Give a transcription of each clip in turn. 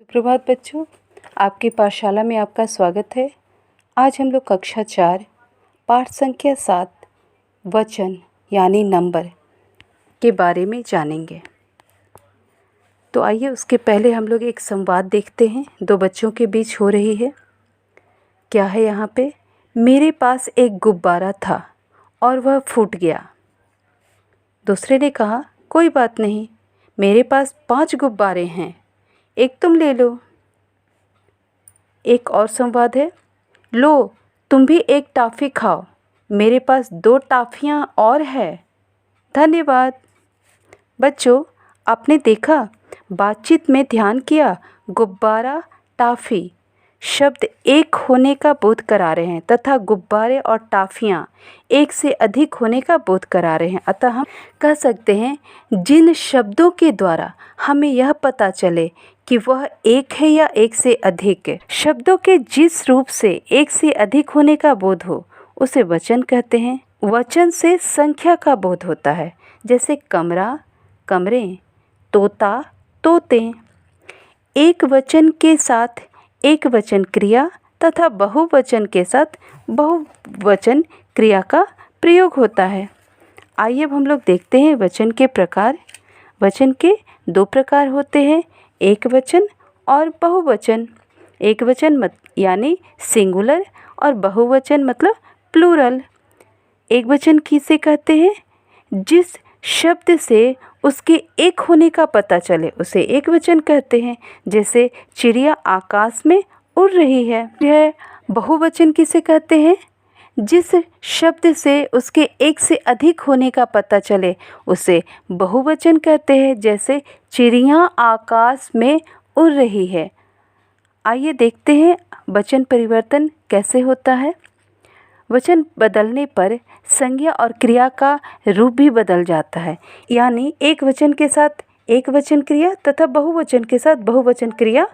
सुप्रभात बच्चों, आपकी पाठशाला में आपका स्वागत है। आज हम लोग कक्षा 4 पाठ संख्या 7 वचन यानी नंबर के बारे में जानेंगे। तो आइए उसके पहले हम लोग एक संवाद देखते हैं, दो बच्चों के बीच हो रही है। क्या है यहाँ पे? मेरे पास एक गुब्बारा था और वह फूट गया। दूसरे ने कहा, कोई बात नहीं, मेरे पास 5 गुब्बारे हैं, एक तुम ले लो। एक और संवाद है, लो तुम भी एक टॉफ़ी खाओ, मेरे पास 2 टॉफ़ियाँ और है, धन्यवाद। बच्चों, आपने देखा, बातचीत में ध्यान किया, गुब्बारा टॉफ़ी शब्द एक होने का बोध करा रहे हैं तथा गुब्बारे और टॉफ़ियाँ एक से अधिक होने का बोध करा रहे हैं। अतः हम कह सकते हैं, जिन शब्दों के द्वारा हमें यह पता चले कि वह एक है या एक से अधिक है, शब्दों के जिस रूप से एक से अधिक होने का बोध हो उसे वचन कहते हैं। वचन से संख्या का बोध होता है, जैसे कमरा, कमरे, तोता, तोते। एक वचन के साथ एक वचन क्रिया तथा बहुवचन के साथ बहुवचन क्रिया का प्रयोग होता है। आइए अब हम लोग देखते हैं वचन के प्रकार। वचन के 2 प्रकार होते हैं, एक वचन और बहुवचन। एक वचन यानी सिंगुलर और बहुवचन मतलब प्लूरल। एक वचन किसे कहते हैं? जिस शब्द से उसके एक होने का पता चले उसे एक वचन कहते हैं, जैसे चिड़िया आकाश में उड़ रही है। यह बहुवचन किसे कहते हैं? जिस शब्द से उसके एक से अधिक होने का पता चले उसे बहुवचन कहते हैं, जैसे चिड़िया आकाश में उड़ रही है। आइए देखते हैं वचन परिवर्तन कैसे होता है। वचन बदलने पर संज्ञा और क्रिया का रूप भी बदल जाता है, यानी एक वचन के साथ एक वचन क्रिया तथा बहुवचन के साथ बहुवचन क्रिया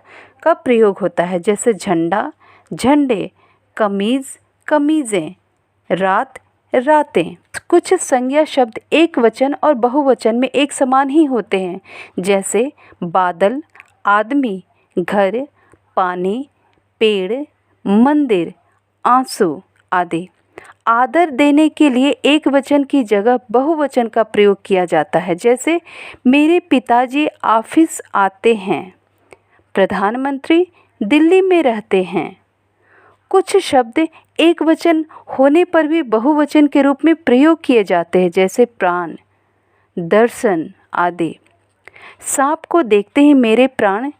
का प्रयोग होता है, जैसे झंडा, झंडे, कमीज़, कमीज़ें, रात, रातें। कुछ संज्ञा शब्द एक वचन और बहुवचन में एक समान ही होते हैं, जैसे बादल, आदमी, घर, पानी, पेड़, मंदिर, आंसू आदि। आदर देने के लिए एक वचन की जगह बहुवचन का प्रयोग किया जाता है, जैसे मेरे पिताजी ऑफिस आते हैं, प्रधानमंत्री दिल्ली में रहते हैं। कुछ शब्द एक वचन होने पर भी बहुवचन के रूप में प्रयोग किए जाते हैं, जैसे प्राण, दर्शन आदि। सांप को देखते ही मेरे प्राण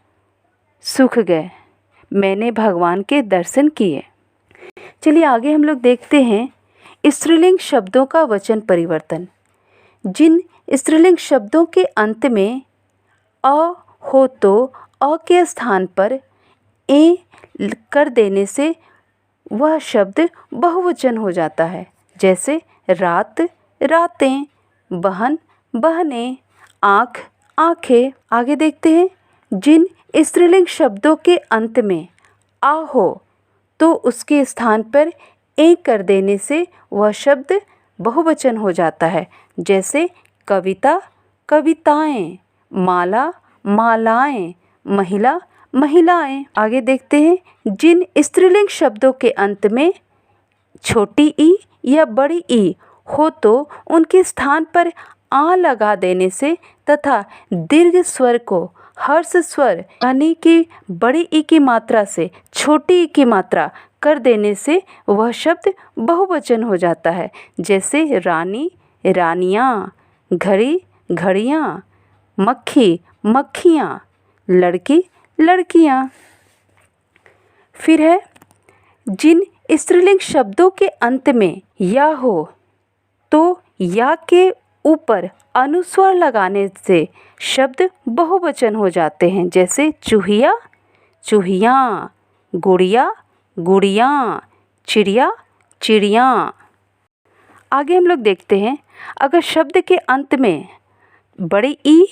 सूख गए, मैंने भगवान के दर्शन किए। चलिए आगे हम लोग देखते हैं स्त्रीलिंग शब्दों का वचन परिवर्तन। जिन स्त्रीलिंग शब्दों के अंत में अ हो तो अ के स्थान पर ए कर देने से वह शब्द बहुवचन हो जाता है, जैसे रात, रातें, बहन, बहनें, आँख, आँखें। आगे देखते हैं, जिन स्त्रीलिंग शब्दों के अंत में आ हो तो उसके स्थान पर ए कर देने से वह शब्द बहुवचन हो जाता है, जैसे कविता, कविताएं, माला, मालाएं, महिला, महिलाएं। आगे देखते हैं, जिन स्त्रीलिंग शब्दों के अंत में छोटी ई या बड़ी ई हो तो उनके स्थान पर आ लगा देने से तथा दीर्घ स्वर को हर्ष स्वर यानी कि बड़ी ई की मात्रा से छोटी ई की मात्रा कर देने से वह शब्द बहुवचन हो जाता है, जैसे रानी, रानियाँ, घड़ी, घड़ियाँ, मक्खी, मक्खियाँ, लड़की, लड़कियाँ। फिर है, जिन स्त्रीलिंग शब्दों के अंत में या हो तो या के ऊपर अनुस्वार लगाने से शब्द बहुवचन हो जाते हैं, जैसे चूहिया, चूहियाँ, गुड़िया, गुड़ियाँ, चिड़िया, चिड़ियाँ। आगे हम लोग देखते हैं, अगर शब्द के अंत में बड़ी ई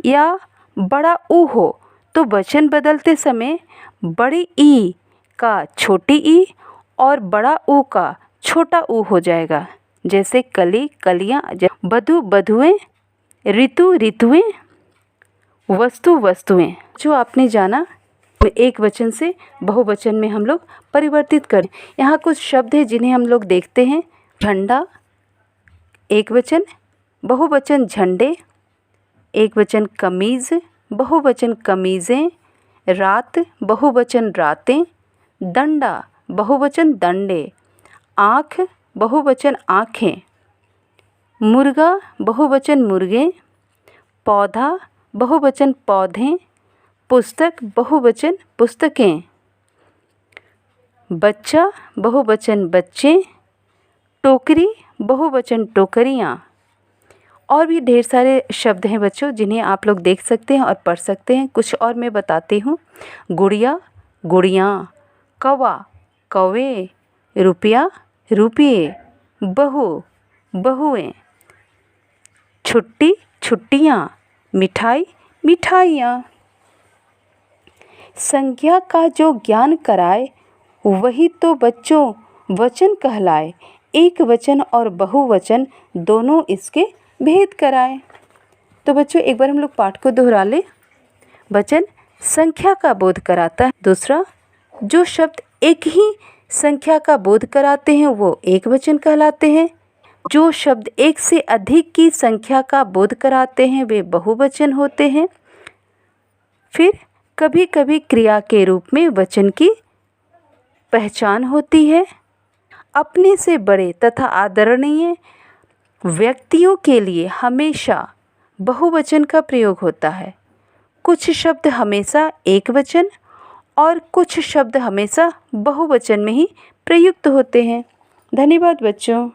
या बड़ा ऊ हो तो वचन बदलते समय बड़ी ई का छोटी ई और बड़ा ऊ का छोटा ऊ हो जाएगा, जैसे कली, कलियाँ, बधु, बधुएं, ऋतु, ऋतुएं, वस्तु, वस्तुएं। जो आपने जाना एक वचन से बहुवचन में हम लोग परिवर्तित करें। यहाँ कुछ शब्द हैं जिन्हें हम लोग देखते हैं। झंडा एक वचन, बहुवचन झंडे, एक वचन कमीज़, बहुवचन कमीज़ें, रात बहुवचन रातें, डंडा बहुवचन डंडे, आँख बहुवचन आँखें, मुर्गा बहुवचन मुर्गे, पौधा बहुवचन पौधे, पुस्तक बहुवचन पुस्तकें, बच्चा बहुवचन बच्चे, टोकरी बहुवचन टोकरियाँ। और भी ढेर सारे शब्द हैं बच्चों जिन्हें आप लोग देख सकते हैं और पढ़ सकते हैं। कुछ और मैं बताती हूँ। गुड़िया गुड़ियाँ, कौवा कौवे, रुपया रुपये, बहू बहुएँ, छुट्टी छुट्टियाँ, मिठाई मिठाइयाँ। संज्ञा का जो ज्ञान कराए वही तो बच्चों वचन कहलाए। एक वचन और बहुवचन दोनों इसके भेद कराए। तो बच्चों एक बार हम लोग पाठ को दोहरा लें। वचन संख्या का बोध कराता है। दूसरा, जो शब्द एक ही संख्या का बोध कराते हैं वो एक वचन कहलाते हैं। जो शब्द एक से अधिक की संख्या का बोध कराते हैं वे बहुवचन होते हैं। फिर कभी कभी क्रिया के रूप में वचन की पहचान होती है। अपने से बड़े तथा आदरणीय व्यक्तियों के लिए हमेशा बहुवचन का प्रयोग होता है। कुछ शब्द हमेशा एक वचन और कुछ शब्द हमेशा बहुवचन में ही प्रयुक्त होते हैं। धन्यवाद बच्चों।